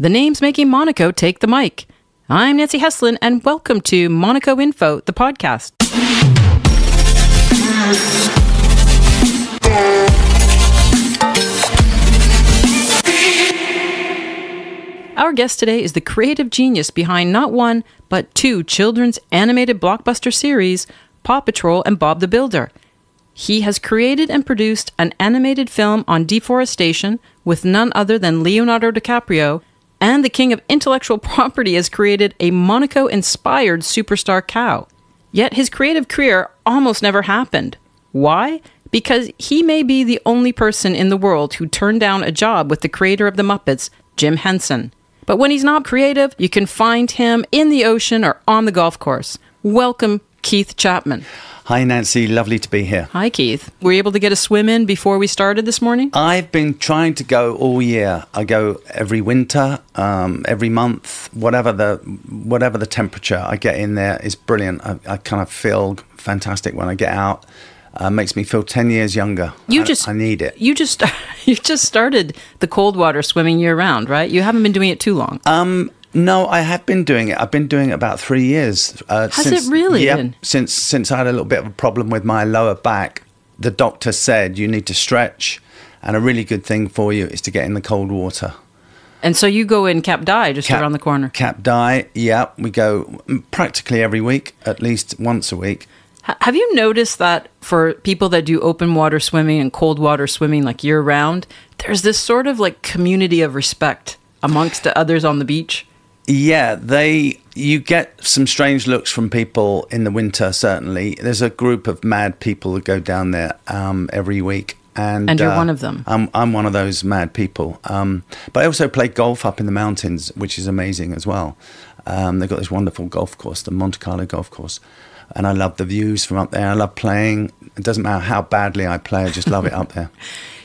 The name's making Monaco take the mic. I'm Nancy Heslin, and welcome to Monaco Info, the podcast. Our guest today is the creative genius behind not one, but two children's animated blockbuster series, Paw Patrol and Bob the Builder. He has created and produced an animated film on deforestation with none other than Leonardo DiCaprio, and the king of intellectual property has created a Monaco-inspired superstar cow. Yet his creative career almost never happened. Why? Because he may be the only person in the world who turned down a job with the creator of the Muppets, Jim Henson. But when he's not creative, you can find him in the ocean or on the golf course. Welcome, Keith Chapman. Hi, Nancy. Lovely to be here. Hi, Keith. Were you able to get a swim in before we started this morning? I've been trying to go all year. I go every winter, every month, whatever the temperature. I get in there. It's brilliant. I kind of feel fantastic when I get out. Makes me feel 10 years younger. I need it. You just started the cold water swimming year round, right? You haven't been doing it too long. No, I have been doing it. I've been doing it about 3 years. Has it really? Yeah, since I had a little bit of a problem with my lower back. The doctor said you need to stretch, and a really good thing for you is to get in the cold water. And so you go in Cap Dye, just around the corner. Cap Dye, yeah. We go practically every week, at least once a week. Have you noticed that for people that do open water swimming and cold water swimming like year round, there's this sort of like community of respect amongst the others on the beach? Yeah, you get some strange looks from people in the winter, certainly. There's a group of mad people that go down there every week. And you're one of them. I'm one of those mad people. But I also play golf up in the mountains, which is amazing as well. They've got this wonderful golf course, the Monte Carlo golf course. And I love the views from up there. I love playing. It doesn't matter how badly I play. I just love it up there.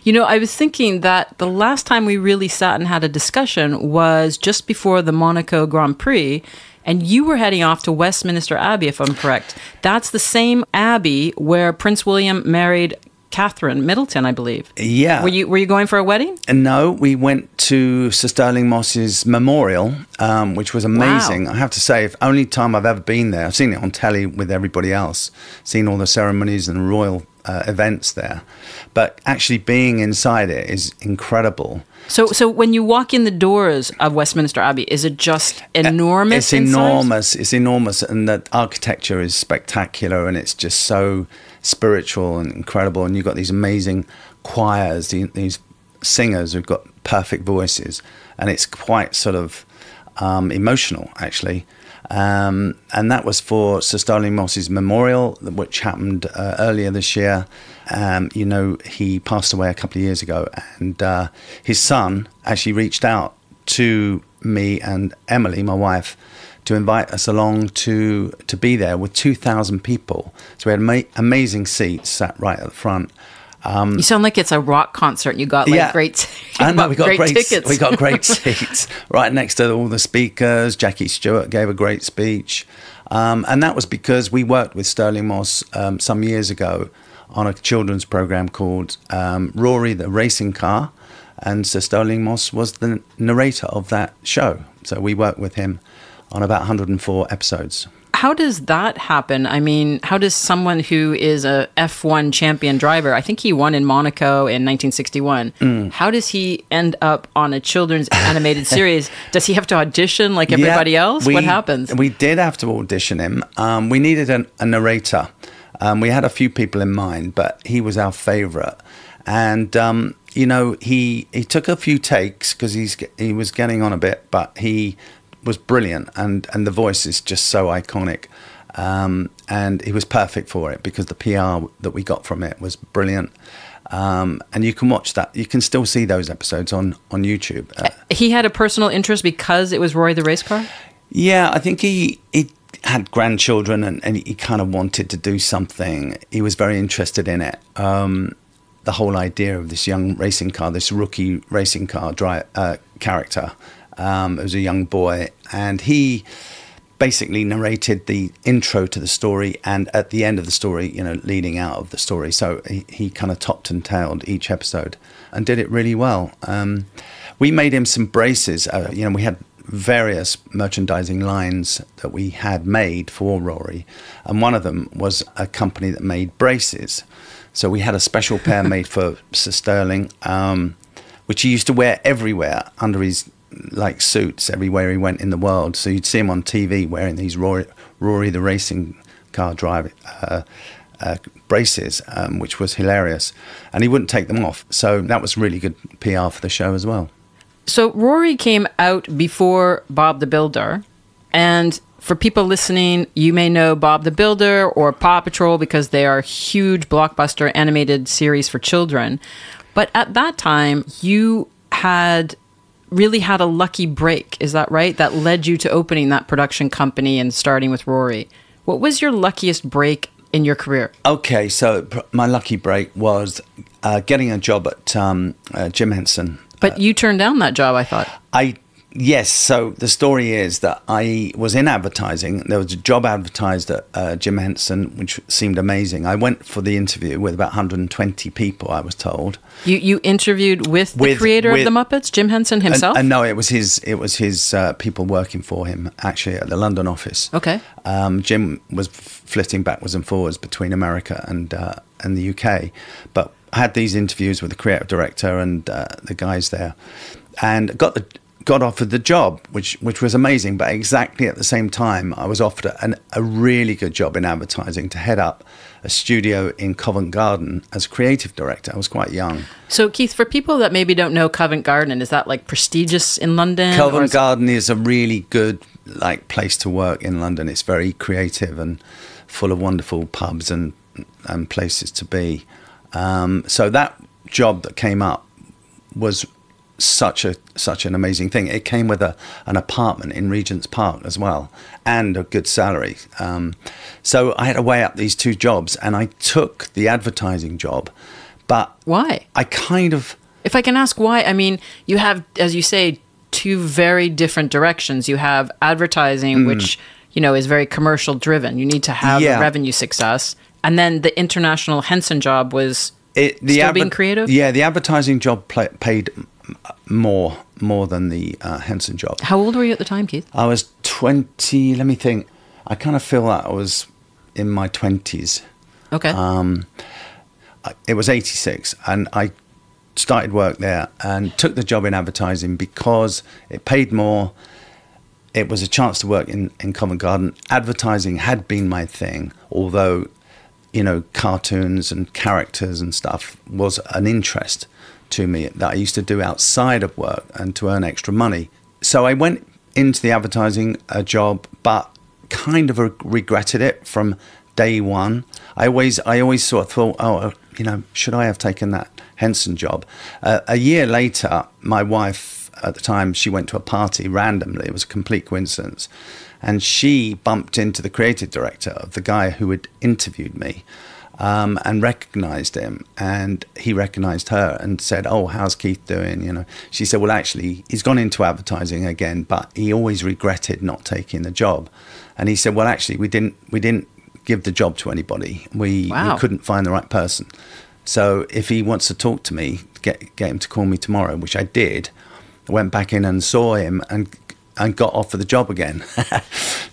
You know, I was thinking that the last time we really sat and had a discussion was just before the Monaco Grand Prix, and you were heading off to Westminster Abbey, if I'm correct. That's the same abbey where Prince William married Catherine Middleton, I believe. Yeah. Were you going for a wedding? No, we went to Sir Stirling Moss's memorial, which was amazing. Wow. I have to say, if only time I've ever been there. I've seen it on telly with everybody else, seen all the ceremonies and royal events there. But actually being inside it is incredible. So when you walk in the doors of Westminster Abbey, is it just enormous? It's enormous. It's enormous, and the architecture is spectacular, and it's just so spiritual and incredible. And you've got these amazing choirs, these singers who've got perfect voices, and it's quite sort of emotional, actually. And that was for Sir Stirling Moss's memorial, which happened earlier this year. You know, he passed away a couple of years ago, and his son actually reached out to me and Emily, my wife, to invite us along to be there with 2,000 people. So we had amazing seats sat right at the front. You sound like it's a rock concert and you got great tickets. We got great seats right next to all the speakers. Jackie Stewart gave a great speech. And that was because we worked with Stirling Moss some years ago on a children's program called Rory the Racing Car. And Sir Stirling Moss was the narrator of that show. So we worked with him on about 104 episodes. How does that happen? I mean, how does someone who is a F1 champion driver, I think he won in Monaco in 1961, how does he end up on a children's animated series? Does he have to audition like everybody else? What happens? We did have to audition him. We needed a narrator. We had a few people in mind, but he was our favorite. And, you know, he took a few takes because he was getting on a bit, but he was brilliant, and the voice is just so iconic, and he was perfect for it because the PR that we got from it was brilliant, and you can watch that. You can still see those episodes on YouTube. He had a personal interest because it was Rory the race car? Yeah, I think he had grandchildren, and he kind of wanted to do something. He was very interested in it. The whole idea of this young racing car, this rookie racing car character. It was a young boy, and he basically narrated the intro to the story and at the end of the story, you know, leading out of the story. So he kind of topped and tailed each episode and did it really well. we made him some braces. We had various merchandising lines that we had made for Rory, and one of them was a company that made braces. So we had a special pair made for Sir Sterling, which he used to wear everywhere under his suits everywhere he went in the world. So you'd see him on TV wearing these Rory the racing car drive braces, which was hilarious, and he wouldn't take them off. So that was really good PR for the show as well. So Rory came out before Bob the Builder, and for people listening, you may know Bob the Builder or Paw Patrol because they are huge blockbuster animated series for children. But at that time, you had really had a lucky break, is that right? That led you to opening that production company and starting with Rory. What was your luckiest break in your career? Okay, so my lucky break was getting a job at Jim Henson. But you turned down that job, I thought. Yes, so the story is that I was in advertising. There was a job advertised at Jim Henson, which seemed amazing. I went for the interview with about 120 people, I was told. You interviewed with the creator of the Muppets, Jim Henson himself? No, it was his people working for him, actually, at the London office. Okay. Jim was flitting backwards and forwards between America and the UK. But I had these interviews with the creative director and the guys there, and got offered the job, which was amazing. But exactly at the same time, I was offered a really good job in advertising to head up a studio in Covent Garden as creative director. I was quite young. So, Keith, for people that maybe don't know Covent Garden, is that prestigious in London? Covent Garden is a really good place to work in London. It's very creative and full of wonderful pubs and places to be. So that job that came up was such an amazing thing. It came with an apartment in Regent's Park as well, and a good salary. So I had to weigh up these two jobs, and I took the advertising job. But why? If I can ask why, I mean, you have, as you say, two very different directions. You have advertising, which is very commercial driven. You need to have revenue success, and then the international Henson job was still being creative. Yeah, the advertising job paid more than the Henson job. How old were you at the time, Keith? I was 20. Let me think. I kind of feel that I was in my 20s. Okay. It was 86, and I started work there and took the job in advertising because it paid more. It was a chance to work in Covent Garden. Advertising had been my thing, although, cartoons and characters and stuff was an interest to me that I used to do outside of work and to earn extra money. So I went into the advertising job, but kind of regretted it from day one. I always sort of thought, should I have taken that Henson job? A year later, my wife at the time, she went to a party randomly. It was a complete coincidence. And she bumped into the creative director of the guy who had interviewed me. And recognized him, and he recognized her and said, "Oh, how's Keith doing?" She said, "Well, actually, he's gone into advertising again, but he always regretted not taking the job." And he said, "Well, actually, we didn't give the job to anybody. We couldn't find the right person. So if he wants to talk to me, get him to call me tomorrow," which I did. I went back in and saw him and got offered the job again.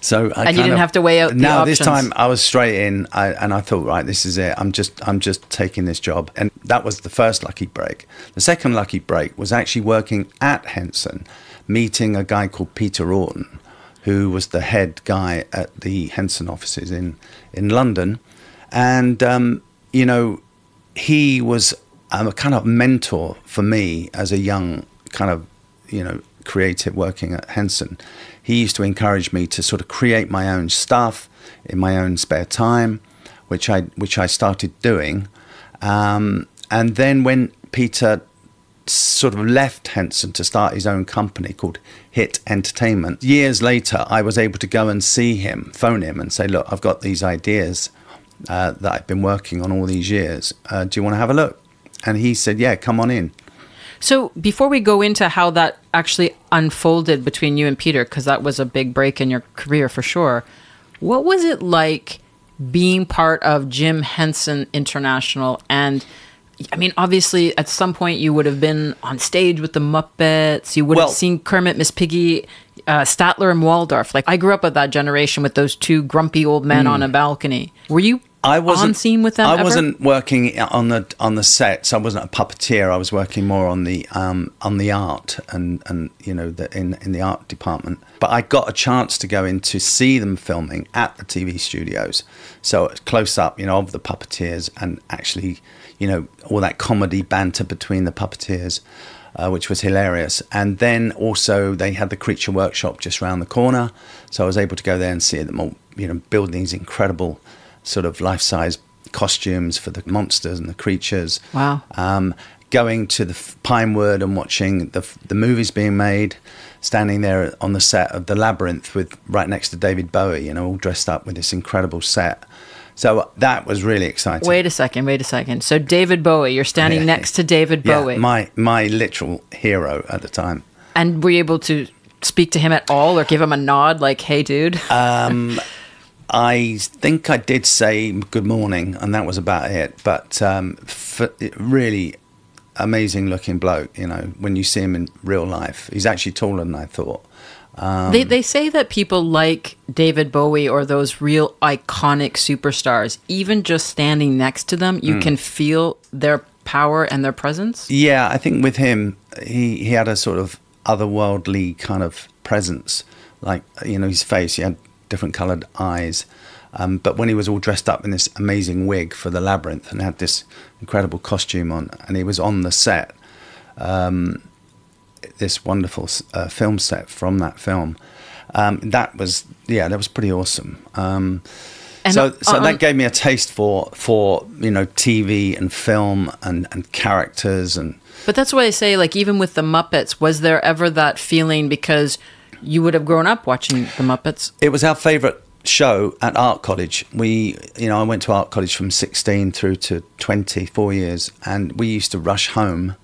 So you didn't have to weigh out the options. This time I was straight in, and I thought, right, this is it. I'm just taking this job, and that was the first lucky break. The second lucky break was actually working at Henson, meeting a guy called Peter Orton, who was the head guy at the Henson offices in London, and he was a kind of mentor for me as a young kind of creative working at Henson. He used to encourage me to sort of create my own stuff in my own spare time, which I started doing. And then when Peter sort of left Henson to start his own company called Hit Entertainment, years later, I was able to go and see him, phone him and say, "Look, I've got these ideas that I've been working on all these years. Do you want to have a look?" And he said, "Yeah, come on in." So before we go into how that actually unfolded between you and Peter, because that was a big break in your career for sure, what was it like being part of Jim Henson International and I mean, obviously, at some point you would have been on stage with the Muppets. You would have seen Kermit, Miss Piggy, Statler, and Waldorf. Like, I grew up with that generation with those two grumpy old men on a balcony. Were you on scene with them? I wasn't working on the sets. I wasn't a puppeteer. I was working more on the art and you know, in the art department. But I got a chance to go in to see them filming at the TV studios. So close up, you know, of the puppeteers, and actually, you know, all that comedy banter between the puppeteers, which was hilarious. And then also they had the Creature Workshop just around the corner. So I was able to go there and see them all, you know, build these incredible sort of life-size costumes for the monsters and the creatures. Wow. Going to the Pinewood and watching the movies being made, standing there on the set of The Labyrinth with right next to David Bowie, you know, all dressed up with this incredible set. So that was really exciting. Wait a second. So David Bowie, you're standing next to David Bowie. Yeah, my literal hero at the time. And were you able to speak to him at all or give him a nod like, hey, dude? I think I did say good morning, and that was about it. But really amazing looking bloke, you know, when you see him in real life. He's actually taller than I thought. They say that people like David Bowie or those real iconic superstars, even just standing next to them, you can feel their power and their presence. Yeah, I think with him, he had a sort of otherworldly kind of presence. Like, you know, his face, he had different coloured eyes. But when he was all dressed up in this amazing wig for The Labyrinth and had this incredible costume on, and he was on the set, this wonderful film set from that film, that was pretty awesome. So that gave me a taste for you know, TV and film and characters. But that's why I say, like, even with the Muppets, was there ever that feeling, because you would have grown up watching the Muppets? It was our favourite show at art college. I went to art college from 16 through to 24 years, and we used to rush home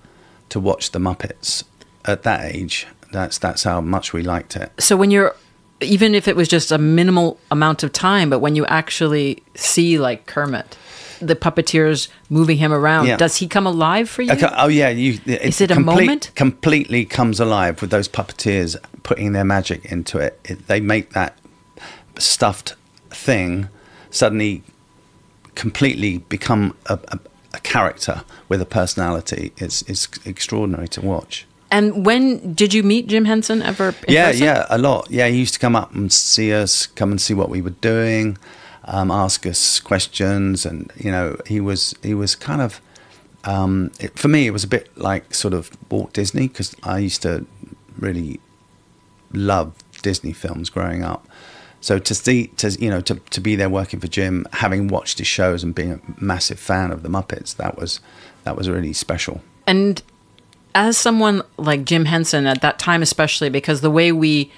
to watch the Muppets at that age. That's how much we liked it. So when you're, even if it was just a minimal amount of time, but when you actually see, like, Kermit, the puppeteers moving him around, does he come alive for you? Oh yeah, is it a moment? Completely comes alive with those puppeteers putting their magic into it. They make that stuffed thing suddenly completely become a character with a personality. It's extraordinary to watch. And when did you meet Jim Henson ever? Yeah, a lot. Yeah, he used to come up and see us, come and see what we were doing, ask us questions, and you know, he was kind of for me it was a bit like sort of Walt Disney, because I used to really love Disney films growing up. So to be there working for Jim, having watched his shows and being a massive fan of the Muppets, that was really special. And as someone like Jim Henson at that time, especially because the way we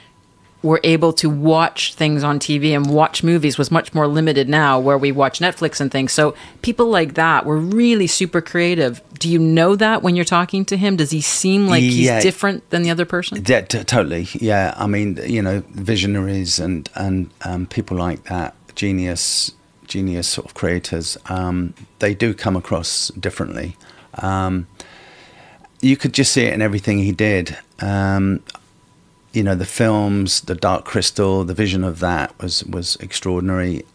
were able to watch things on TV and watch movies was much more limited now, where we watch Netflix and things. So people like that were really super creative. Do you know that when you're talking to him? Does he seem like he's different than the other person? Yeah, totally. Yeah, I mean, you know, visionaries and people like that, genius sort of creators, they do come across differently. You could just see it in everything he did. You know, the films, the Dark Crystal, the vision of that was extraordinary.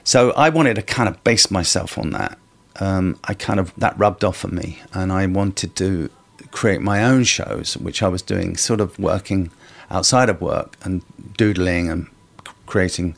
So I wanted to kind of base myself on that. That rubbed off on me, and I wanted to create my own shows, which I was doing, sort of working outside of work and doodling and creating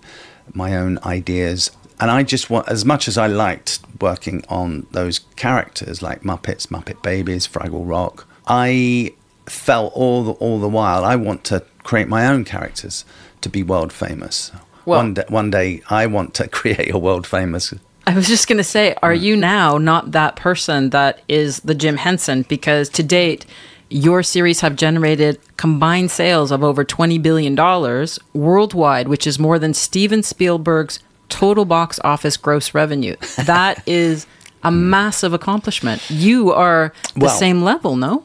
my own ideas. And I just want, as much as I liked working on those characters like Muppets, Muppet Babies, Fraggle Rock, I felt all the while I want to create my own characters to be world famous. Well, one day I want to create a world famous. I was just going to say, are you now not that person that is the Jim Henson? Because to date, your series have generated combined sales of over $20 billion worldwide, which is more than Steven Spielberg's total box office gross revenue. That is a massive accomplishment. You are the same level, no?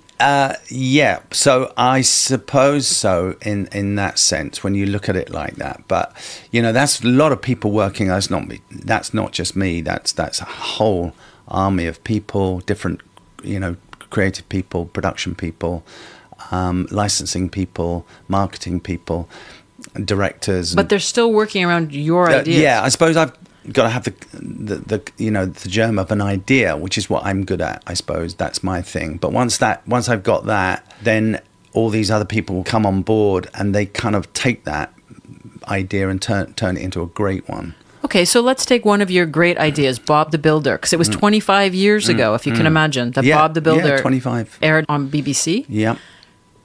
Yeah, so I suppose so in that sense when you look at it like that. But you know, that's a lot of people working. That's not me. That's not just me. That's a whole army of people, different, creative people, production people, licensing people, marketing people, directors. But they're still working around your ideas. Yeah, I suppose I've got to have the germ of an idea, which is what I'm good at. I suppose that's my thing. But once I've got that, then all these other people will come on board, and they kind of take that idea and turn it into a great one. Okay, so let's take one of your great ideas, Bob the Builder, because it was 25 years ago, if you can imagine, that Bob the Builder 25. aired on BBC. Yeah.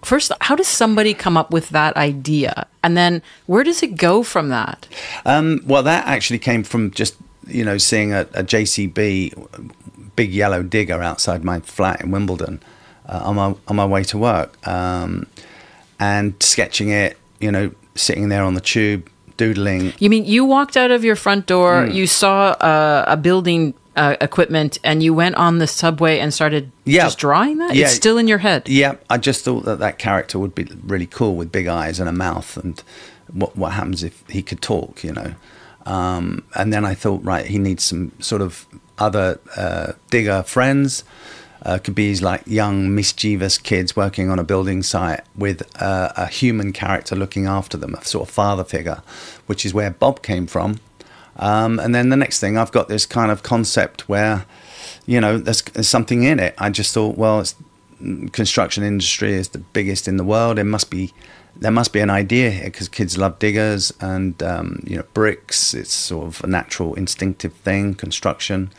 First, how does somebody come up with that idea? And then where does it go from that? Well, that actually came from just, seeing a JCB, big yellow digger outside my flat in Wimbledon on my way to work, and sketching it, sitting there on the tube, doodling. You mean you walked out of your front door, you saw a building equipment, and you went on the subway and started just drawing that? Yeah. It's still in your head? Yeah, I just thought that character would be really cool with big eyes and a mouth, and what happens if he could talk, And then I thought, right, he needs some sort of other digger friends. Could be like young, mischievous kids working on a building site with a human character looking after them, a sort of father figure, which is where Bob came from. And then the next thing, I've got this kind of concept where, there's something in it. I just thought, well, construction industry is the biggest in the world. There must be an idea here, because kids love diggers and, bricks. It's sort of a natural, instinctive thing, construction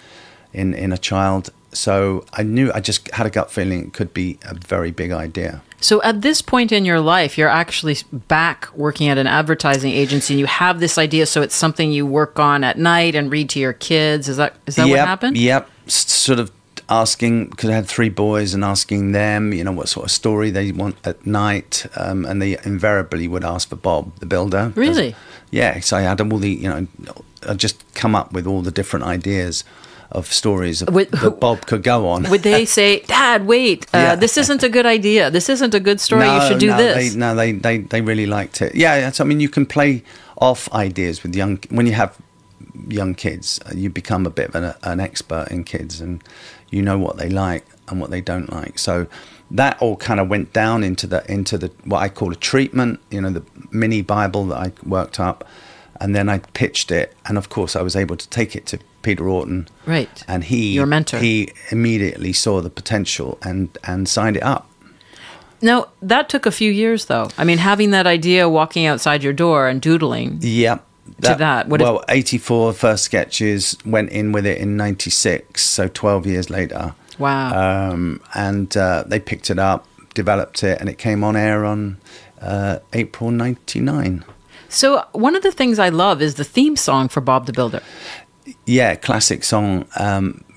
in a child. So I just had a gut feeling it could be a very big idea. So at this point in your life, you're actually back working at an advertising agency, and you have this idea, so it's something you work on at night and read to your kids. Is that what happened? Yep. Sort of asking, because I had 3 boys, and asking them, what sort of story they want at night, and they invariably would ask for Bob the Builder. Really? Yeah, so I had all the, I just come up with all the different ideas of stories that Bob could go on. Would they say, Dad, wait, this isn't a good idea. This isn't a good story. You should do this. They really liked it. Yeah, I mean, you can play off ideas with when you have young kids, you become a bit of an expert in kids, and you know what they like and what they don't like. So that all kind of went down into the what I call a treatment, the mini Bible that I worked up. And then I pitched it, and of course I was able to take it to Peter Orton. Right. And your mentor. He immediately saw the potential and signed it up. Now, that took a few years, though. I mean, having that idea, walking outside your door and doodling. Yeah. Well, 84 first sketches, went in with it in 96, so 12 years later. Wow. And they picked it up, developed it, and it came on air on April 99. So one of the things I love is the theme song for Bob the Builder. Yeah, classic song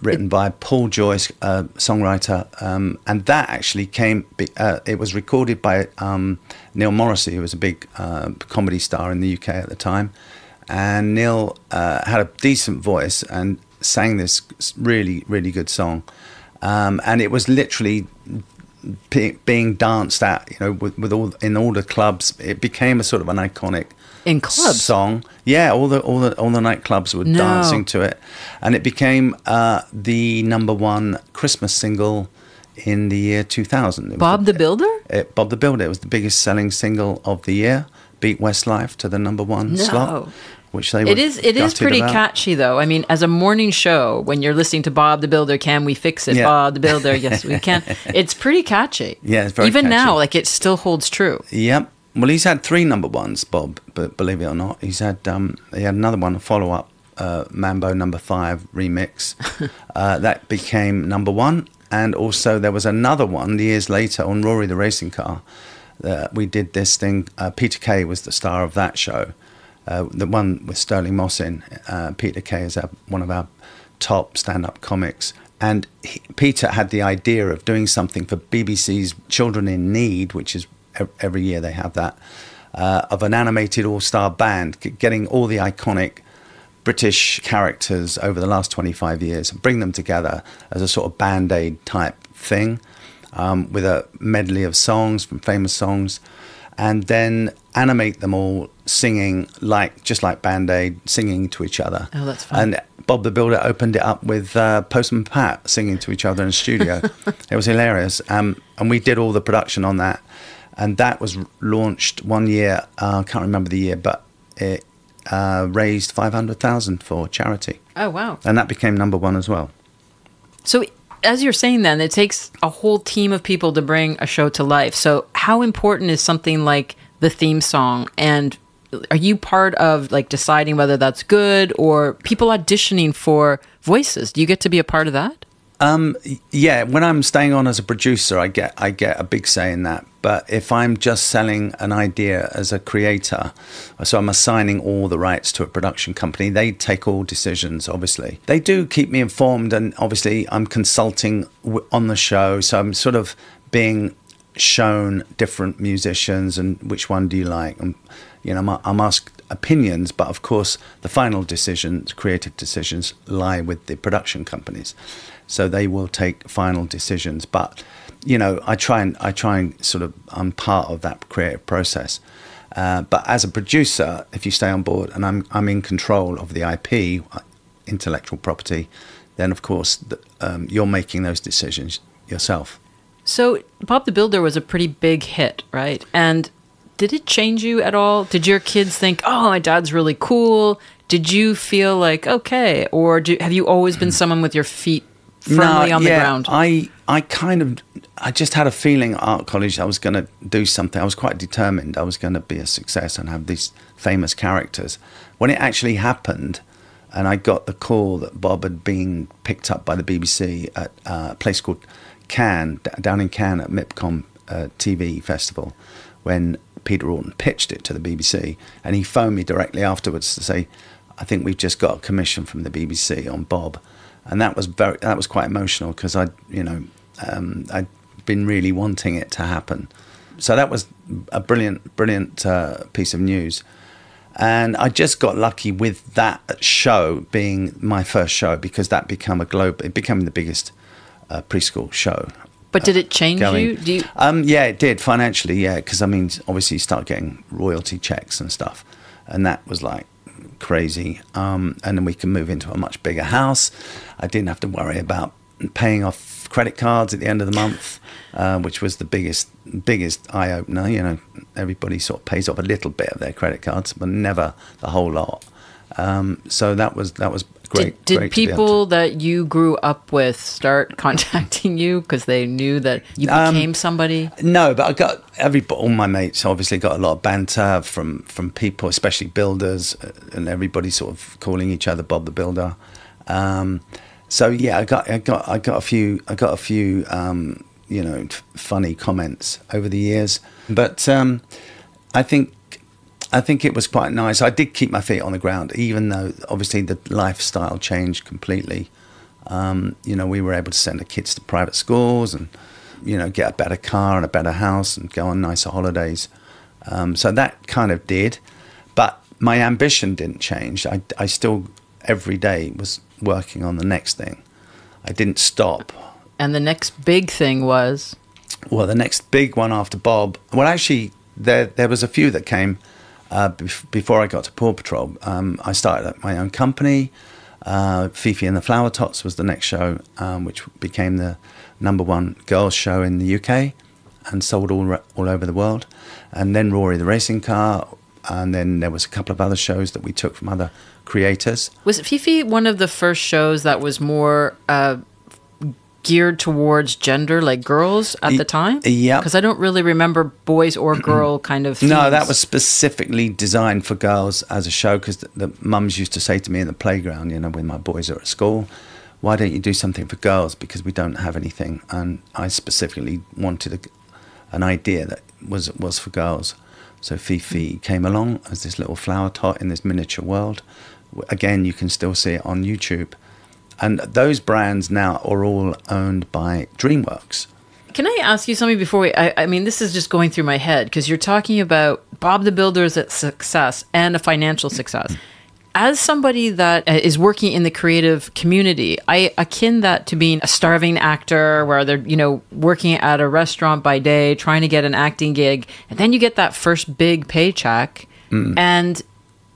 written by Paul Joyce, songwriter, and that actually it was recorded by Neil Morrissey, who was a big comedy star in the UK at the time, and Neil had a decent voice and sang this really, really good song, and it was literally being danced at, with all the clubs. It became a sort of an iconic song. Yeah, all the nightclubs were dancing to it, and it became the #1 Christmas single in the year 2000. Bob the Builder? Bob the Builder. It was the biggest selling single of the year. Beat Westlife to the #1 slot. Which they it is pretty catchy, though. I mean, as a morning show, when you're listening to Bob the Builder, can we fix it? Yeah. Bob the Builder, yes, we can. It's pretty catchy. Yeah, it's very Even catchy. now, like, it still holds true. Yep. Well, he's had 3 #1s, Bob, but believe it or not. He had another one, a follow-up, Mambo #5 remix. That became #1. And also there was another one years later on Rory the Racing Car. We did this thing. Peter Kay was the star of that show. The one with Sterling Moss in. Peter Kay is one of our top stand-up comics. And Peter had the idea of doing something for BBC's Children in Need, which is every year they have that, of an animated all-star band, getting all the iconic British characters over the last 25 years and bring them together as a sort of Band-Aid type thing, with a medley of songs from famous songs. and then animate them all singing just like Band-Aid, singing to each other. Oh, that's fun. And Bob the Builder opened it up with Postman Pat singing to each other in the studio. It was hilarious. And we did all the production on that. And that was launched one year, I can't remember the year, but it raised $500,000 for charity. Oh, wow. And that became #1 as well. So as you're saying then, it takes a whole team of people to bring a show to life. So how important is something like the theme song? And are you part of like deciding whether that's good, or people auditioning for voices? Do you get to be a part of that? Yeah, when I'm staying on as a producer, I get a big say in that. But if I'm just selling an idea as a creator, so I'm assigning all the rights to a production company, they take all decisions, obviously. They do keep me informed, and obviously I'm consulting on the show, so I'm sort of being shown different musicians and which one do you like, and I'm asked opinions, but of course the final decisions, creative decisions, lie with the production companies, so they will take final decisions. But I try and sort of, I'm part of that creative process. But as a producer, if you stay on board and I'm in control of the IP, intellectual property, then of course you're making those decisions yourself. So Bob the Builder was a pretty big hit, right? And did it change you at all? Did your kids think, oh, my dad's really cool? Did you feel like, okay, or have you always been someone with your feet firmly on the ground? I just had a feeling at art college I was going to do something. I was quite determined I was going to be a success and have these famous characters. When it actually happened, and I got the call that Bob had been picked up by the BBC at a place called Cannes, down in Cannes at MIPCOM TV Festival, when Peter Orton pitched it to the BBC, and he phoned me directly afterwards to say, I think we've just got a commission from the BBC on Bob. And that was quite emotional, because I'd been really wanting it to happen. So that was a brilliant piece of news. And I just got lucky with that show being my first show, because that became it became the biggest preschool show. But did it change you? Yeah, it did financially. Yeah, because obviously you start getting royalty checks and stuff, and that was like crazy. And then we can move into a much bigger house. I didn't have to worry about paying off credit cards at the end of the month, which was the biggest eye opener. Everybody sort of pays off a little bit of their credit cards, but never the whole lot. So that was great. Did people that you grew up with start contacting you because they knew that you became somebody? No, but I got all my mates obviously got a lot of banter from people, especially builders, and everybody sort of calling each other Bob the Builder. So yeah, I got a few funny comments over the years, but I think it was quite nice. I did keep my feet on the ground, even though obviously the lifestyle changed completely. We were able to send the kids to private schools and, get a better car and a better house and go on nicer holidays. So that kind of did. But my ambition didn't change. I still, every day, was working on the next thing. I didn't stop. And the next big thing was? Well, the next big one after Bob, well, actually, there was a few that came before I got to Paw Patrol. I started at my own company. Fifi and the Flower Tots was the next show, which became the #1 girls show in the UK and sold all over the world. And then Rory the Racing Car, and then there was a couple of other shows that we took from other creators. Was Fifi one of the first shows that was more geared towards gender, like girls at the time? Yeah. Because I don't really remember boys or girl kind of themes. No, that was specifically designed for girls as a show, because the mums used to say to me in the playground, when my boys are at school, why don't you do something for girls? Because we don't have anything. And I specifically wanted an idea that was for girls. So Fifi came along as this little flower tot in this miniature world. Again, you can still see it on YouTube. And those brands now are all owned by DreamWorks. Can I ask you something before I mean, this is just going through my head, because you're talking about Bob the Builder as a success and a financial success. As somebody that is working in the creative community, I akin that to being a starving actor where they're, working at a restaurant by day, trying to get an acting gig, and then you get that first big paycheck. And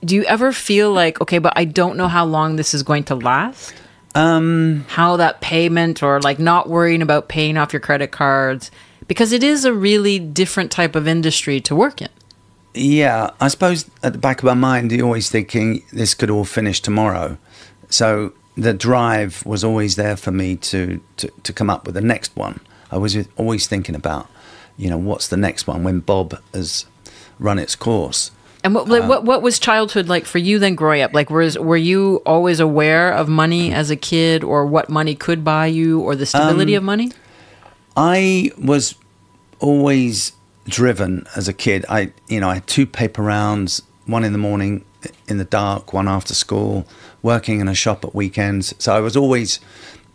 do you ever feel like, okay, but I don't know how long this is going to last? How that payment, or like not worrying about paying off your credit cards, because it is a really different type of industry to work in. Yeah, I suppose at the back of my mind, you're always thinking this could all finish tomorrow. So the drive was always there for me to come up with the next one. I was always thinking about, what's the next one when Bob has run its course. And what was childhood like for you then growing up? Like, were you always aware of money as a kid, or what money could buy you, or the stability of money? I was always driven as a kid. I had 2 paper rounds, one in the morning in the dark, one after school, working in a shop at weekends. So I was always,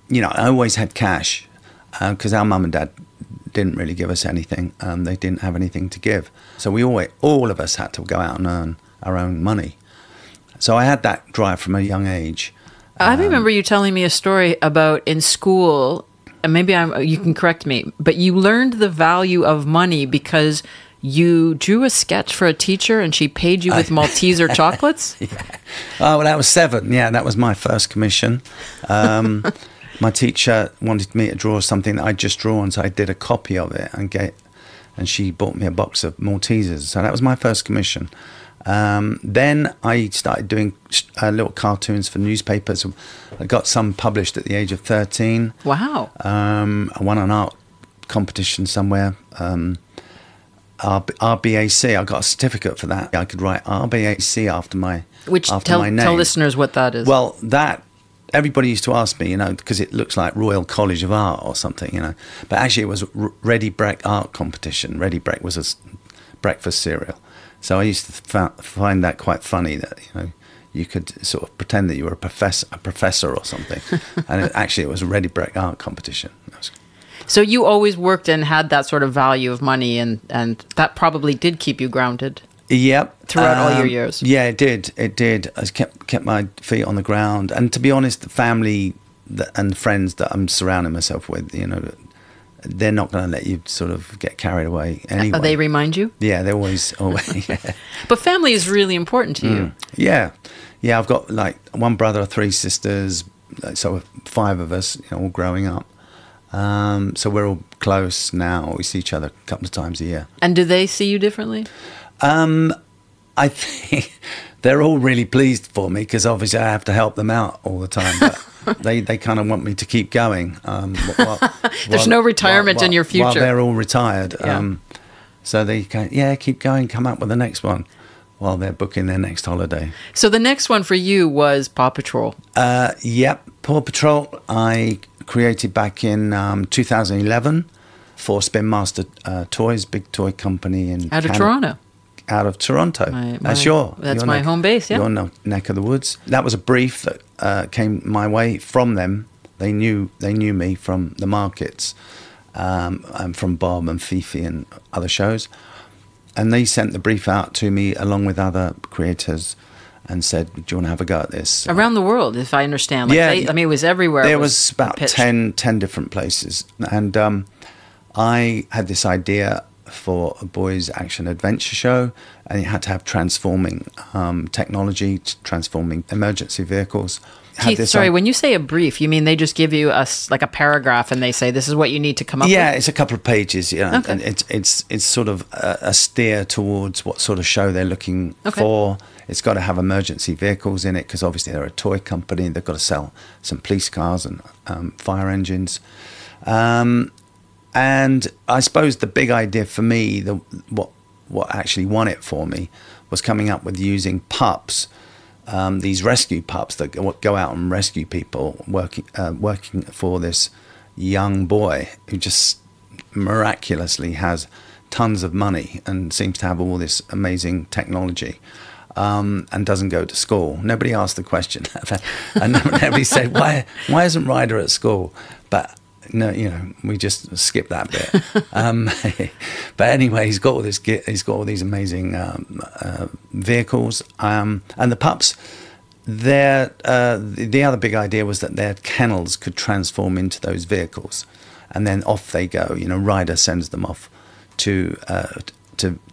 I always had cash because our mum and dad didn't really give us anything. They didn't have anything to give. So all of us had to go out and earn our own money. So I had that drive from a young age. I remember you telling me a story about in school, and maybe you can correct me, but you learned the value of money because you drew a sketch for a teacher and she paid you with Malteser chocolates? Yeah. Oh, well, that was 7. Yeah, that was my first commission. My teacher wanted me to draw something that I'd just drawn, so I did a copy of it and she bought me a box of Maltesers. So that was my first commission. Then I started doing little cartoons for newspapers. I got some published at the age of 13. Wow. I won an art competition somewhere. RBAC, I got a certificate for that. I could write RBAC after my name. Tell listeners what that is. Well, everybody used to ask me, because it looks like Royal College of Art or something, But actually it was Ready Brek art competition. Ready Brek was a breakfast cereal. So I used to find that quite funny that, you could sort of pretend that you were a professor or something. And it was a Ready Brek art competition. So you always worked and had that sort of value of money, and that probably did keep you grounded. Yep. Throughout all your years. Yeah, it did. It did. I kept my feet on the ground. And to be honest, the family and friends that I'm surrounding myself with, they're not going to let you sort of get carried away anyway. They remind you? Yeah, they're always. Yeah. But family is really important to you. Yeah. Yeah, I've got like 1 brother, 3 sisters, so 5 of us, all growing up. So we're all close now. We see each other a couple of times a year. And do they see you differently? I think they're all really pleased for me because obviously I have to help them out all the time. But they kind of want me to keep going. There's no retirement in your future. While they're all retired. Yeah. So they go, keep going, come up with the next one while they're booking their next holiday. So the next one for you was Paw Patrol. Yep, Paw Patrol I created back in 2011 for Spin Master Toys, big toy company in Out of Toronto. Out of Toronto. That's my home base, yeah. Your neck of the woods. That was a brief that came my way from them. They knew me from the markets, and from Bob and Fifi and other shows. And they sent the brief out to me along with other creators and said, do you want to have a go at this? Around the world, if I understand. It was everywhere. There was about 10 different places. And I had this idea for a boys' action adventure show, and it had to have transforming technology, transforming emergency vehicles. Keith, sorry, when you say a brief, you mean they just give you a paragraph and they say this is what you need to come up with? Yeah, it's a couple of pages. Yeah, okay. And it's sort of a steer towards what sort of show they're looking for. It's got to have emergency vehicles in it because obviously they're a toy company. They've got to sell some police cars and fire engines. And I suppose the big idea for me, what actually won it for me, was coming up with using pups, these rescue pups that go out and rescue people, working for this young boy who just miraculously has tons of money and seems to have all this amazing technology. And doesn't go to school. Nobody asked the question, and nobody said why isn't Ryder at school? But no, we just skip that bit. But anyway, he's got all these amazing vehicles, and the pups. the other big idea was that their kennels could transform into those vehicles, and then off they go. You know, Ryder sends them off to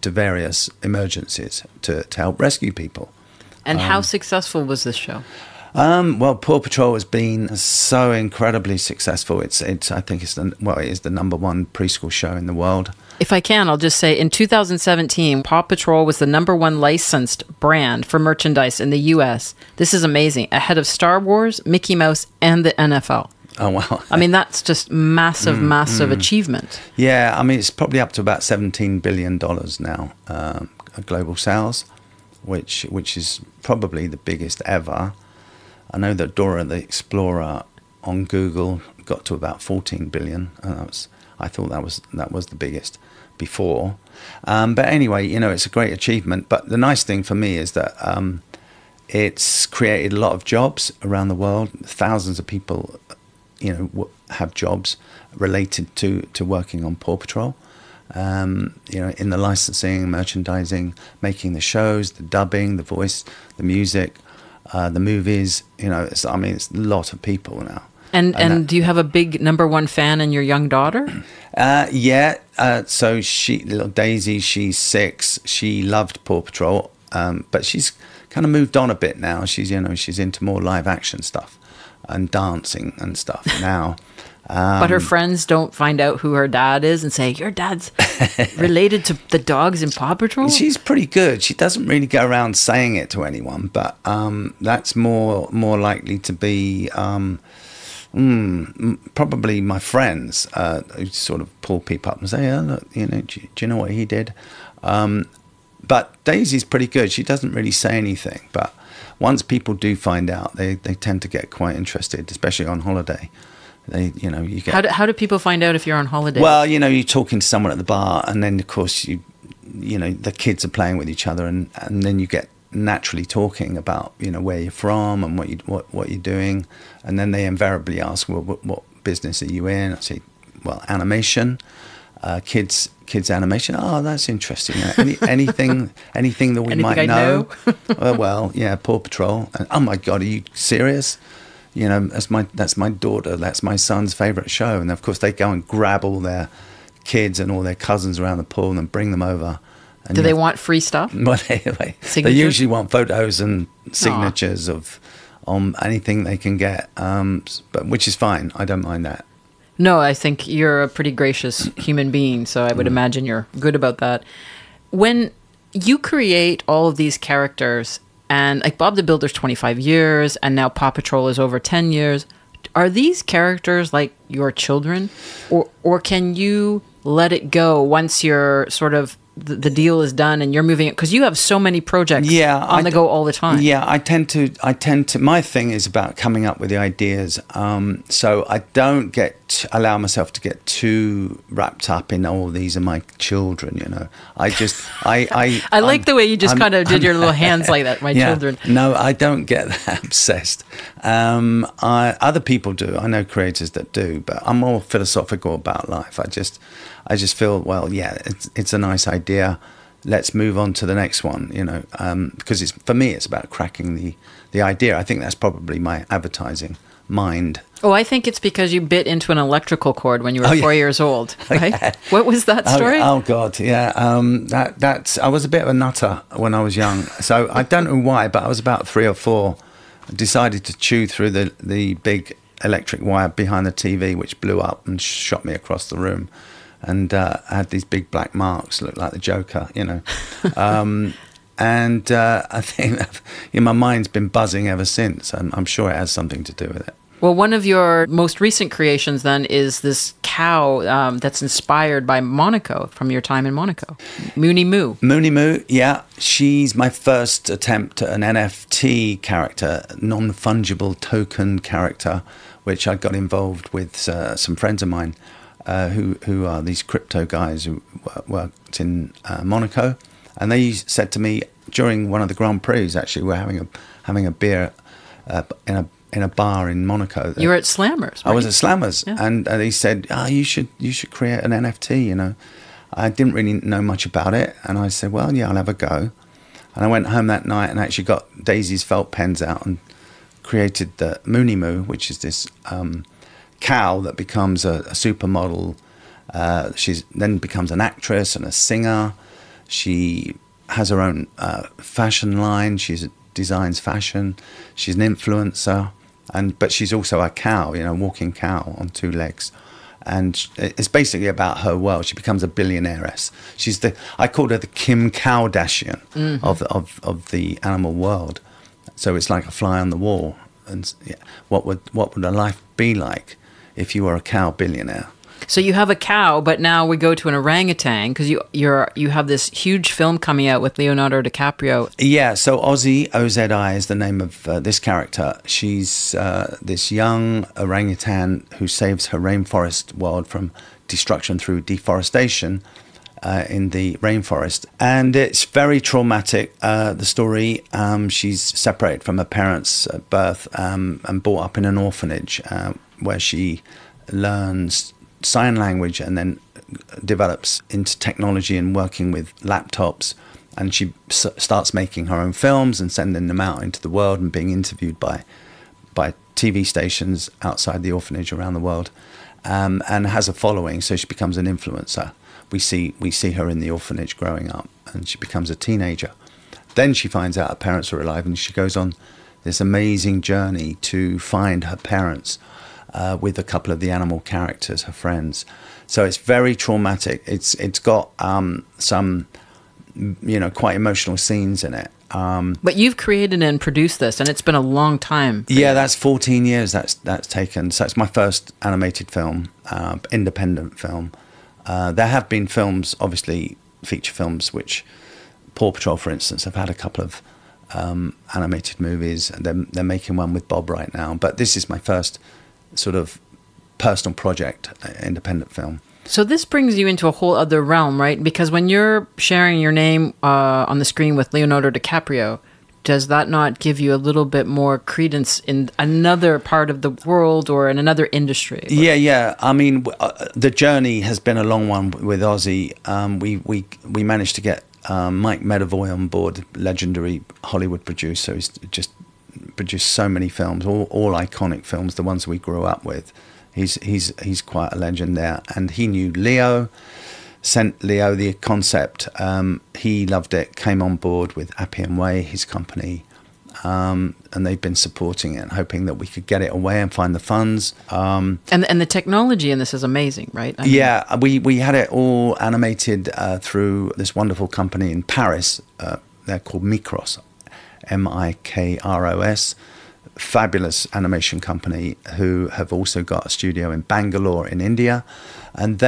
various emergencies to help rescue people. And how successful was this show? Well, Paw Patrol has been so incredibly successful. I think it is the #1 preschool show in the world. If I can, I'll just say in 2017, Paw Patrol was the #1 licensed brand for merchandise in the U.S. This is amazing. Ahead of Star Wars, Mickey Mouse, and the NFL. Oh, wow. I mean, that's just massive achievement. Yeah, I mean, it's probably up to about $17 billion now, global sales, which is probably the biggest ever. I know that Dora the Explorer on Google got to about 14 billion. I thought that was the biggest before. But anyway, you know, it's a great achievement. But the nice thing for me is that it's created a lot of jobs around the world. Thousands of people, you know, have jobs related to working on Paw Patrol. You know, in the licensing, merchandising, making the shows, the dubbing, the voice, the music, the movies. You know, it's a lot of people now. And do you have a big #1 fan in your young daughter? Yeah. So little Daisy, she's 6. She loved Paw Patrol, but she's kind of moved on a bit now. She's into more live action stuff and dancing and stuff now. But her friends don't find out who her dad is and say, your dad's related to the dogs in Paw Patrol? She's pretty good. She doesn't really go around saying it to anyone, but that's more likely to be probably my friends who sort of pull people up and say, oh, look, you know, do you know what he did? But Daisy's pretty good. She doesn't really say anything, but once people do find out, they tend to get quite interested, especially on holiday. You get. How do people find out if you're on holiday? Well, you know, you're talking to someone at the bar, and then of course you know the kids are playing with each other, and then you get naturally talking about, you know, where you're from and what you're doing, and then they invariably ask, well, what business are you in? I say, well, animation, kids animation. Oh, that's interesting. Anything that we might know. Well, yeah, Paw Patrol. And, oh my God, are you serious? You know, that's my daughter, that's my son's favourite show. And of course they go and grab all their kids and all their cousins around the pool and bring them over. And do they want free stuff? Well, they usually want photos and signatures on anything they can get, but which is fine. I don't mind that. No, I think you're a pretty gracious human being, so I would imagine you're good about that. When you create all of these characters, and like Bob the Builder's 25 years, and now Paw Patrol is over 10 years. Are these characters like your children? Or can you let it go once you're sort of, the deal is done and you're moving it? Because you have so many projects on the go all the time. Yeah, I tend to, my thing is about coming up with the ideas. So I don't allow myself to get too wrapped up in, oh, these are my children, you know. I like the way you just kind of did your little hands like that, my children. No, I don't get that obsessed. Other people do. I know creators that do, but I'm more philosophical about life. I just feel, well, yeah, it's a nice idea. Let's move on to the next one, you know, because for me, it's about cracking the idea. I think that's probably my advertising mind. Oh, I think it's because you bit into an electrical cord when you were 4 years old, right? Yeah. What was that story? Oh God, yeah. I was a bit of a nutter when I was young. So I don't know why, but I was about 3 or 4. I decided to chew through the big electric wire behind the TV, which blew up and shot me across the room. And I had these big black marks, looked like the Joker, you know. I think my mind's been buzzing ever since. I'm sure it has something to do with it. Well, one of your most recent creations then is this cow that's inspired by Monaco, from your time in Monaco. Mooney Moo. Mooney Moo, yeah. She's my first attempt at an NFT character, non-fungible token character, which I got involved with some friends of mine. Who are these crypto guys who worked in Monaco, and they said to me during one of the Grand Prix, actually, we're having a beer in a bar in Monaco. You were at Slammers, right? I was at Slammers, yeah. And they said, you should create an NFT, you know. I didn't really know much about it, and I said, well, yeah, I'll have a go. And I went home that night and actually got Daisy's felt pens out and created the Mooney Moo, which is this cow that becomes a supermodel. She's then becomes an actress and a singer. She has her own fashion line. She designs fashion. She's an influencer, but she's also a cow, walking cow on two legs. And it's basically about her world. She becomes a billionairess. I called her the Kim Kardashian of the animal world. So it's like a fly on the wall. And what would a life be like if you were a cow billionaire? So you have a cow, but now we go to an orangutan because you have this huge film coming out with Leonardo DiCaprio. Yeah, so Ozzy, O-Z-I, is the name of this character. She's this young orangutan who saves her rainforest world from destruction through deforestation in the rainforest. And it's very traumatic, the story. She's separated from her parents at birth and brought up in an orphanage where she learns sign language and then develops into technology and working with laptops, and she starts making her own films and sending them out into the world and being interviewed by TV stations outside the orphanage around the world, and has a following, so she becomes an influencer. We see her in the orphanage growing up, and she becomes a teenager. Then she finds out her parents are alive, and she goes on this amazing journey to find her parents with a couple of the animal characters, her friends. So it's very traumatic. It's got some, quite emotional scenes in it. But you've created and produced this, and it's been a long time. Yeah, that's 14 years that's taken. So it's my first animated film, independent film. There have been films, obviously feature films, which Paw Patrol, for instance, have had a couple of animated movies. They're making one with Bob right now. But this is my first sort of personal project, independent film. So this brings you into a whole other realm, right? Because when you're sharing your name on the screen with Leonardo DiCaprio, does that not give you a little bit more credence in another part of the world or in another industry? Yeah. I mean, the journey has been a long one with Ozzy. We managed to get Mike Medavoy on board, legendary Hollywood producer. He's just produced so many films, all iconic films, the ones we grew up with. He's quite a legend there, and he knew Leo, sent Leo the concept. He loved it, came on board with Appian Way, his company, and they've been supporting it, hoping that we could get it away and find the funds. And the technology in this is amazing, right? Yeah, we had it all animated through this wonderful company in Paris. They're called Mikros, Mikros. Fabulous animation company who have also got a studio in Bangalore in India, and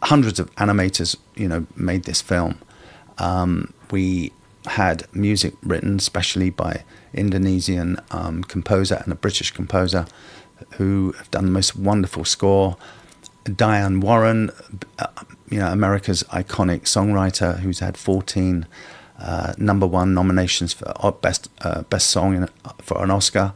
hundreds of animators made this film. We had music written specially by Indonesian composer and a British composer who have done the most wonderful score. Diane Warren, America's iconic songwriter, who's had 14 #1 nominations for best song for an Oscar.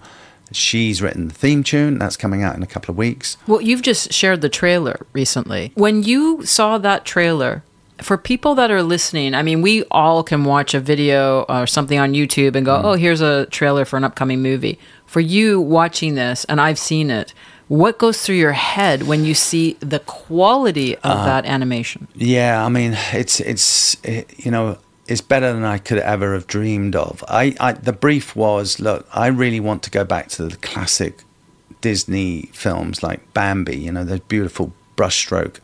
She's written the theme tune. That's coming out in a couple of weeks. Well, you've just shared the trailer recently. When you saw that trailer, for people that are listening, I mean, we all can watch a video or something on YouTube and go, oh, here's a trailer for an upcoming movie. For you watching this, and I've seen it, what goes through your head when you see the quality of that animation? Yeah, I mean, it's better than I could ever have dreamed of. The brief was, look, I really want to go back to the classic Disney films like Bambi, those beautiful brushstroke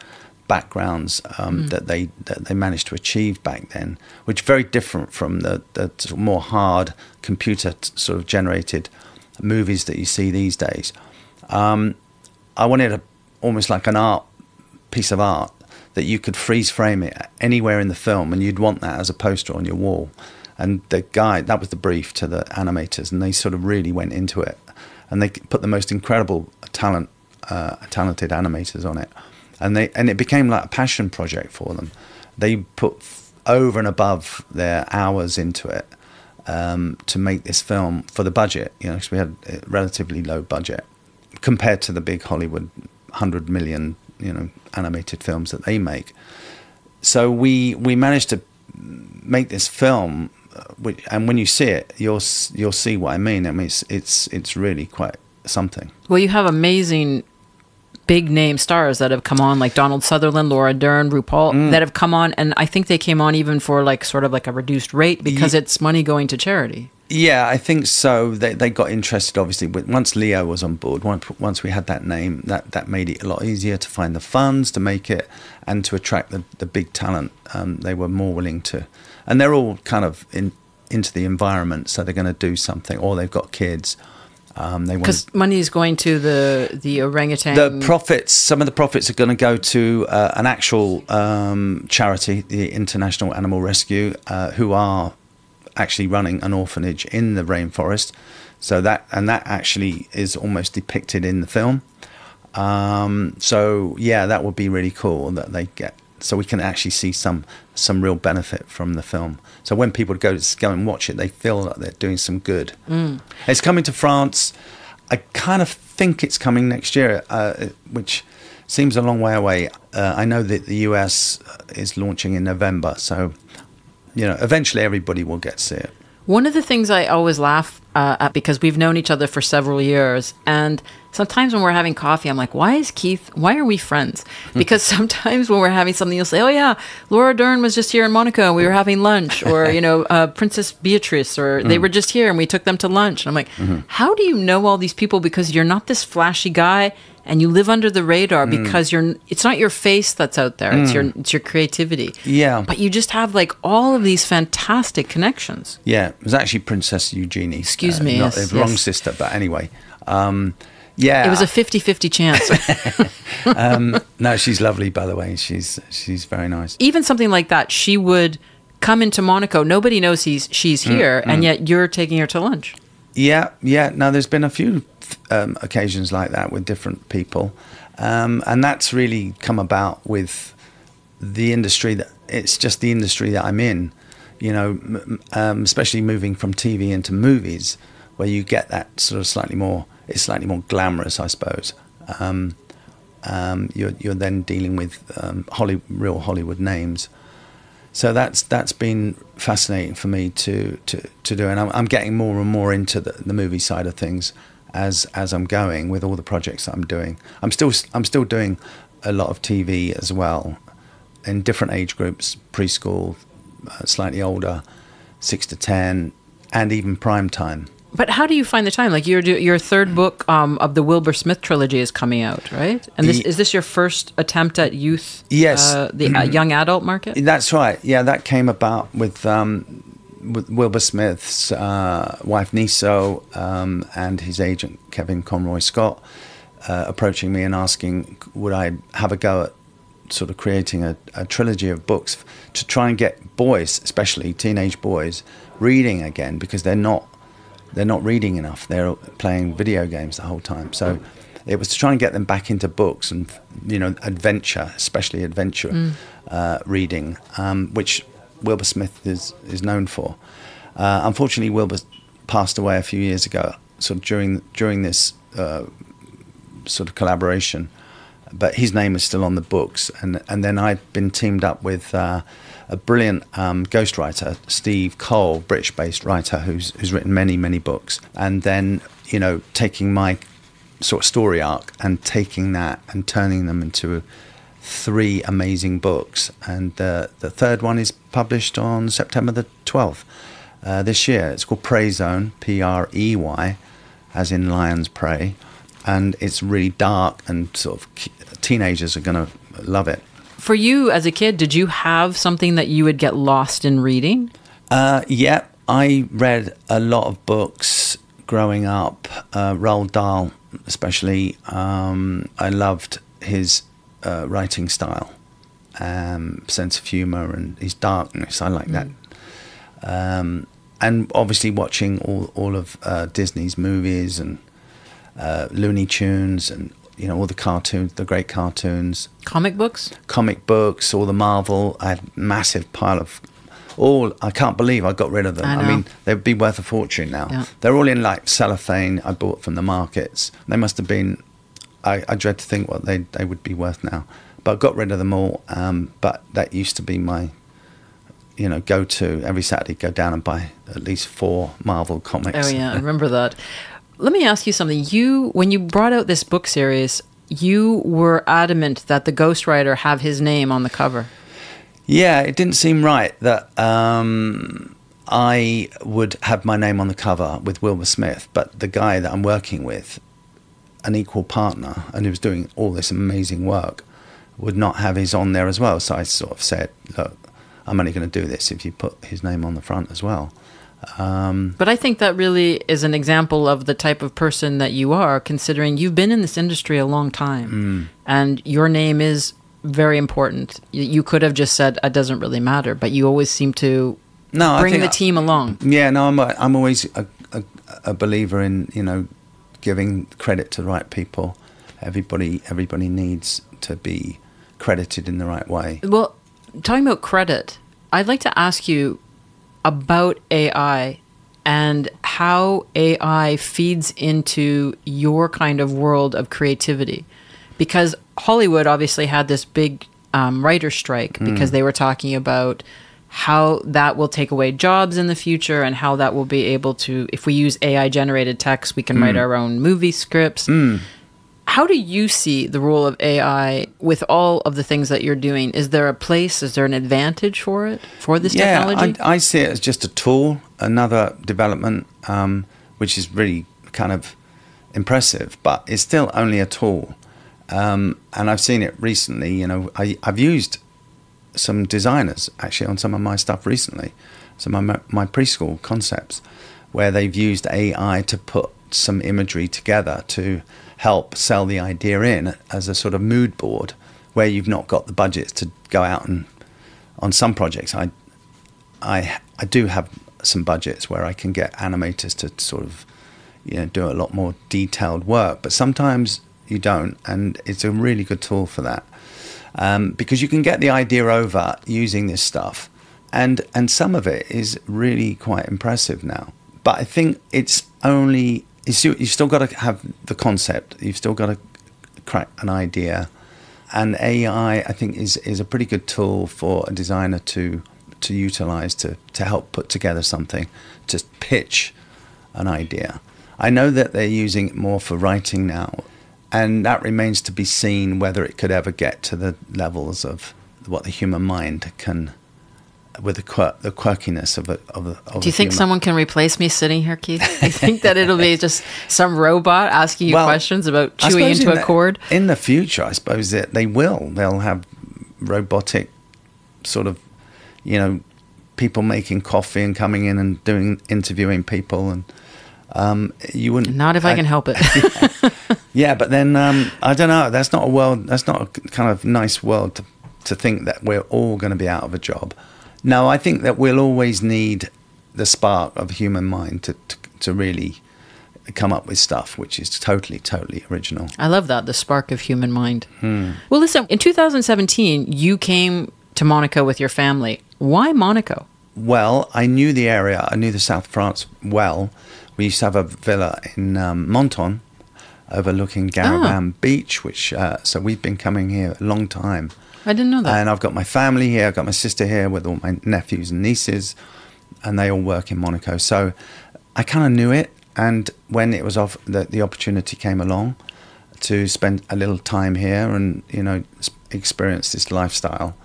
backgrounds that they managed to achieve back then, which is very different from the sort of more hard computer sort of generated movies that you see these days. I wanted almost like an piece of art that you could freeze frame it anywhere in the film, and you'd want that as a poster on your wall. And that was the brief to the animators, and they sort of really went into it, and they put the most incredible talented animators on it, and it became like a passion project for them. They put over and above their hours into it to make this film for the budget, because we had a relatively low budget compared to the big Hollywood 100 million animated films that they make. So we managed to make this film and when you see it, you'll see what I mean. I mean, it's really quite something. Well, you have amazing big name stars that have come on, like Donald Sutherland, Laura Dern, RuPaul, that have come on, and I think they came on even for like sort of like a reduced rate because it's money going to charity. Yeah, I think so. They got interested, obviously. Once Leo was on board, once we had that name, that made it a lot easier to find the funds to make it and to attract the big talent. They were more willing to, and they're all kind of into the environment, so they're going to do something, or they've got kids. Because money is going to the orangutan. Some of the profits are going to go to an actual charity, the International Animal Rescue, who are actually running an orphanage in the rainforest. So that actually is almost depicted in the film. So yeah, that would be really cool that they get. So we can actually see some real benefit from the film. So when people go and watch it, they feel that they're doing some good. It's coming to France. I kind of think it's coming next year, which seems a long way away. I know that the US is launching in November, so eventually everybody will get to see it. One of the things I always laugh at, because we've known each other for several years, and sometimes when we're having coffee, I'm like, why are we friends? Because sometimes when we're having something, you'll say, oh yeah, Laura Dern was just here in Monaco and we were having lunch, or, Princess Beatrice, or they were just here and we took them to lunch. And I'm like, how do you know all these people? Because you're not this flashy guy and you live under the radar because it's not your face that's out there. It's your creativity. Yeah. But you just have like all of these fantastic connections. Yeah. It was actually Princess Eugenie. Excuse me. Not the wrong sister, but anyway. Yeah. It was a 50-50 chance. No, she's lovely, by the way. She's very nice. Even something like that, she would come into Monaco. Nobody knows she's here, and yet you're taking her to lunch. Yeah. No, there's been a few occasions like that with different people, and that's really come about with the industry. It's just the industry that I'm in, especially moving from TV into movies, where you get that sort of slightly more glamorous, I suppose. You're then dealing with real Hollywood names. So that's been fascinating for me to do, and I'm getting more and more into the movie side of things as I'm going with all the projects that I'm doing. I'm still doing a lot of TV as well, in different age groups: preschool, slightly older, 6 to 10, and even prime time. But how do you find the time? Like your third book of the Wilbur Smith trilogy is coming out, right? And is this your first attempt at youth? Yes, the young adult market. That's right. Yeah, that came about with Wilbur Smith's wife Niso and his agent Kevin Conroy Scott approaching me and asking would I have a go at sort of creating a trilogy of books to try and get boys, especially teenage boys, reading again, because they're not reading enough. They're playing video games the whole time. So it was to try and get them back into books and, adventure, especially adventure reading, which Wilbur Smith is known for. Unfortunately, Wilbur passed away a few years ago, sort of during this sort of collaboration. But his name is still on the books. And then I've been teamed up with a brilliant ghostwriter, Steve Cole, British-based writer who's written many, many books. And then, taking my sort of story arc and taking that and turning them into 3 amazing books. And the third one is published on September the 12th this year. It's called Prey Zone, Prey, as in lion's prey. And it's really dark and sort of teenagers are going to love it. For you as a kid, did you have something that you would get lost in reading? Yeah, I read a lot of books growing up. Roald Dahl, especially. I loved his writing style, sense of humor, and his darkness. I like that. And obviously watching all of Disney's movies and Looney Tunes and all the cartoons, the great cartoons. Comic books, all the Marvel. I had a massive pile of all. I can't believe I got rid of them. I mean, they'd be worth a fortune now. Yeah. They're all in like cellophane I bought from the markets. They must have been, I dread to think what they would be worth now. But I got rid of them all. But that used to be my go to every Saturday, go down and buy at least 4 Marvel comics. Oh yeah, I remember that. Let me ask you something. When you brought out this book series, you were adamant that the ghostwriter have his name on the cover. Yeah, it didn't seem right that I would have my name on the cover with Wilbur Smith, but the guy that I'm working with, an equal partner, and who was doing all this amazing work, would not have his on there as well. So I sort of said, look, I'm only going to do this if you put his name on the front as well. But I think that really is an example of the type of person that you are, considering you've been in this industry a long time, and your name is very important. You could have just said, it doesn't really matter, but you always seem to bring the team along. Yeah, no, I'm always a believer in, giving credit to the right people. Everybody needs to be credited in the right way. Well, talking about credit, I'd like to ask you about AI and how AI feeds into your kind of world of creativity. Because Hollywood obviously had this big writer strike because they were talking about how that will take away jobs in the future and how that will be able to, if we use AI-generated text, we can write our own movie scripts. How do you see the role of AI with all of the things that you're doing? Is there a place, is there an advantage for it, for this technology? I see it as just a tool, another development, which is really kind of impressive, but it's still only a tool. And I've seen it recently, I've used some designers actually on some of my stuff recently, some of my preschool concepts, where they've used AI to put some imagery together to help sell the idea in as a sort of mood board, where you've not got the budget to go out and on some projects. I do have some budgets where I can get animators to sort of do a lot more detailed work, but sometimes you don't, and it's a really good tool for that. Because you can get the idea over using this stuff, and some of it is really quite impressive now. But I think it's only, you've still got to have the concept, you've still got to crack an idea, and AI I think is a pretty good tool for a designer to utilize to help put together something, to pitch an idea. I know that they're using it more for writing now, and that remains to be seen whether it could ever get to the levels of what the human mind can, with the quirkiness of a Do you think someone can replace me sitting here, Keith? I think that it'll be just some robot asking you questions about chewing into a cord? In the future, I suppose that they will. They'll have robotic sort of, people making coffee and coming in and interviewing people, and you wouldn't. Not if I can help it. Yeah, but then I don't know. That's not a world. That's not a kind of nice world to think that we're all going to be out of a job. No, I think that we'll always need the spark of the human mind to really come up with stuff which is totally original. I love that, the spark of human mind. Well, listen, in 2017, you came to Monaco with your family. Why Monaco? Well, I knew the area. I knew the South of France well. We used to have a villa in Menton, overlooking Garavan Beach, which so we've been coming here a long time. I didn't know that. And I've got my family here. I've got my sister here with all my nephews and nieces, and they all work in Monaco. So I kind of knew it. And when it was off, the opportunity came along to spend a little time here and experience this lifestyle,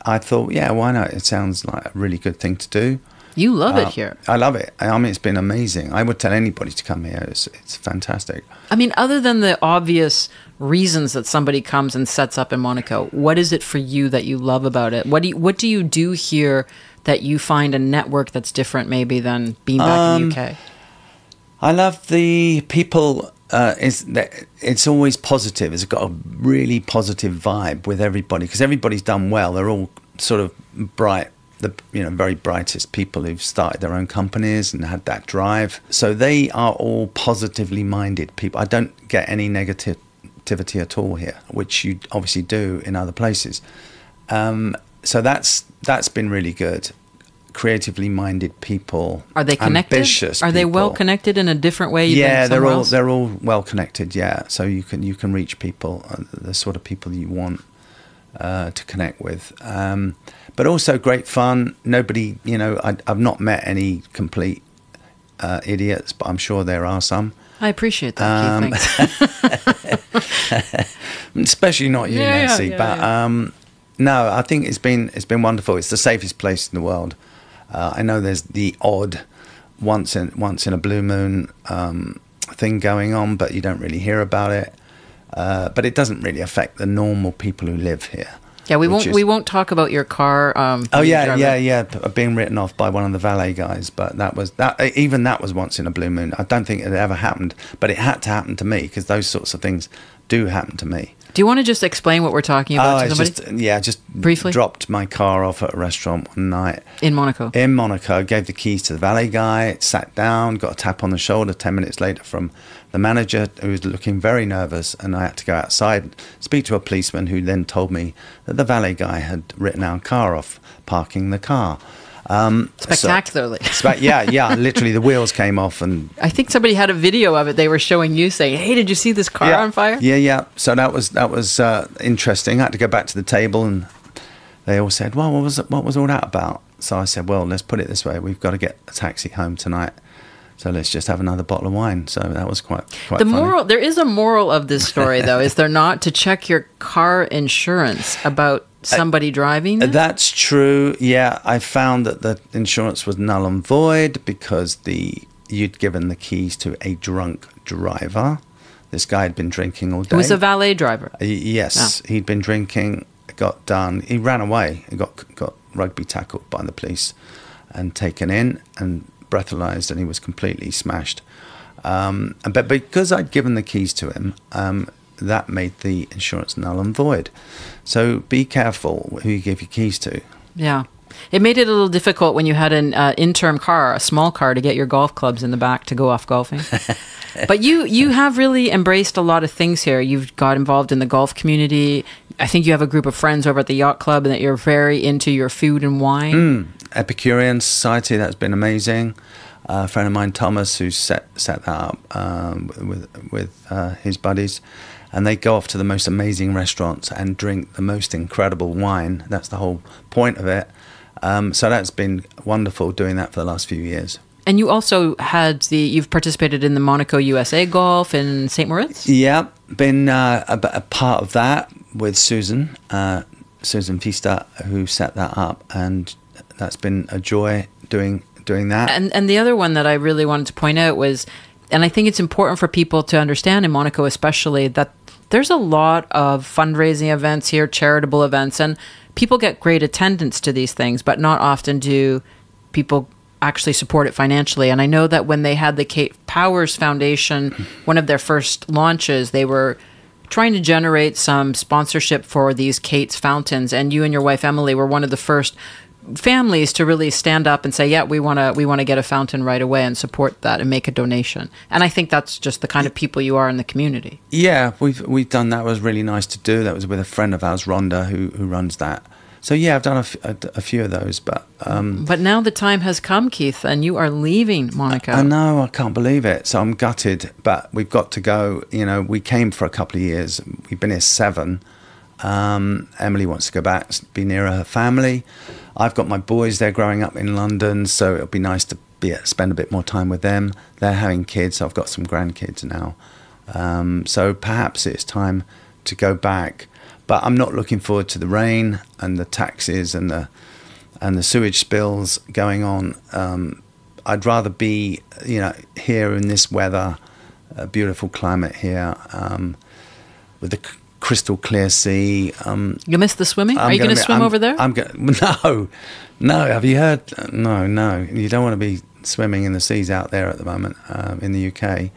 I thought, yeah, why not? It sounds like a really good thing to do. You love it here. I love it. I mean, it's been amazing. I would tell anybody to come here. It's fantastic. I mean, other than the obvious reasons that somebody comes and sets up in Monaco, what is it for you that you love about it? What do you do here that you find a network that's different maybe than being back in the UK? I love the people. It's always positive. It's got a really positive vibe with everybody because everybody's done well. They're all sort of bright. The very brightest people who've started their own companies and had that drive. So they are all positively minded people. I don't get any negativity at all here, which you obviously do in other places. So that's been really good. Creatively minded people. Are they connected? Ambitious Are they people. well connected in a different way? Yeah, they're all well connected. Yeah, so you can reach people, the sort of people you want. to connect with. But also great fun. Nobody, I've not met any complete idiots, but I'm sure there are some. I appreciate that, Keith. Thanks. Especially not you, Nancy. No, I think it's been wonderful. It's the safest place in the world. I know there's the odd once in a blue moon thing going on, but you don't really hear about it. But it doesn't really affect the normal people who live here. Yeah, we won't talk about your car. Being written off by one of the valet guys, but that was once in a blue moon. I don't think it ever happened, but it had to happen to me because those sorts of things do happen to me. Do you want to just explain what we're talking about to somebody? Just briefly dropped my car off at a restaurant one night. In Monaco? In Monaco. Gave the keys to the valet guy, sat down, got a tap on the shoulder 10 minutes later from the manager who was looking very nervous, and I had to go outside and speak to a policeman who then told me that the valet guy had written our car off, parking the car. Spectacularly. Literally the wheels came off, and I think somebody had a video of it. They were showing you saying, "Hey, did you see this car on fire?" Yeah. So that was interesting. I had to go back to the table, and they all said, "Well, what was all that about?" So I said, "Well, let's put it this way: we've got to get a taxi home tonight. So let's just have another bottle of wine." So that was quite the moral. There is a moral of this story, though, is there not? To check your car insurance about somebody driving it? That's true. Yeah, I found that the insurance was null and void because you'd given the keys to a drunk driver. This guy had been drinking all day. He was a valet driver. Yes, he'd been drinking. Got done. He ran away. He got rugby tackled by the police and taken in and breathalyzed, and he was completely smashed. But because I'd given the keys to him, that made the insurance null and void. So be careful who you give your keys to. Yeah. It made it a little difficult when you had an interim car, a small car, to get your golf clubs in the back to go off golfing. But you have really embraced a lot of things here. You've got involved in the golf community. I think you have a group of friends over at the yacht club, and that you're very into your food and wine. Epicurean Society, that's been amazing. A friend of mine, Thomas, who set that up with his buddies, and they go off to the most amazing restaurants and drink the most incredible wine. That's the whole point of it. So that's been wonderful doing that for the last few years. And you also you've participated in the Monaco USA Golf in St. Moritz? Yeah, been a part of that with Susan Fista, who set that up, and that's been a joy doing that. And the other one that I really wanted to point out was, and I think it's important for people to understand in Monaco especially, that there's a lot of fundraising events here, charitable events, and people get great attendance to these things, but not often do people actually support it financially. And I know that when they had the Kate Powers Foundation, one of their first launches, they were trying to generate some sponsorship for these Kate's fountains, and you and your wife Emily were one of the first families to really stand up and say, yeah, we want to get a fountain right away and support that and make a donation. And I think that's just the kind of people you are in the community. Yeah, we've done that. It was really nice to do. That was with a friend of ours, Rhonda, who runs that. So yeah, I've done a few of those, but now the time has come, Keith, and you are leaving Monaco. I know, I can't believe it. So I'm gutted, but we've got to go. We came for a couple of years. We've been here 7. Emily wants to go back, be nearer her family. I've got my boys, they're growing up in London, so it'll be nice to spend a bit more time with them. They're having kids, so I've got some grandkids now. So perhaps it's time to go back. But I'm not looking forward to the rain and the taxes and the sewage spills going on. I'd rather be, here in this weather, a beautiful climate here, with the crystal clear sea. You miss the swimming? Are you going to swim over there? No. Have you heard? No. You don't want to be swimming in the seas out there at the moment in the UK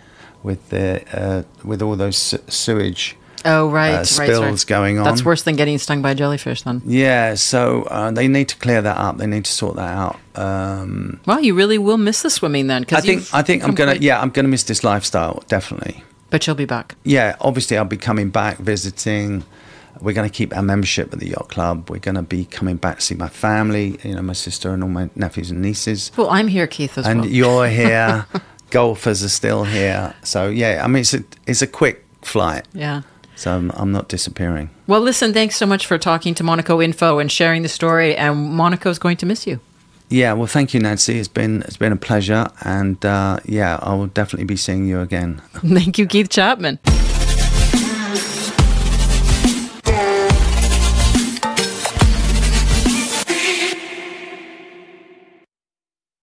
with all those sewage. Oh, right. Spills going on. That's worse than getting stung by a jellyfish, then. Yeah, so they need to clear that up. They need to sort that out. Well, you really will miss the swimming then. I think I'm gonna miss this lifestyle, definitely. But you'll be back. Yeah, obviously I'll be coming back, visiting. We're going to keep our membership at the yacht club. We're going to be coming back to see my family, my sister and all my nephews and nieces. Well, I'm here, Keith, as well. And you're here. Golfers are still here. So yeah, I mean it's a quick flight. Yeah. So I'm not disappearing. Well, listen, thanks so much for talking to Monaco Info and sharing the story. And Monaco's going to miss you. Yeah, well, thank you, Nancy. It's been a pleasure. And yeah, I will definitely be seeing you again. Thank you, Keith Chapman.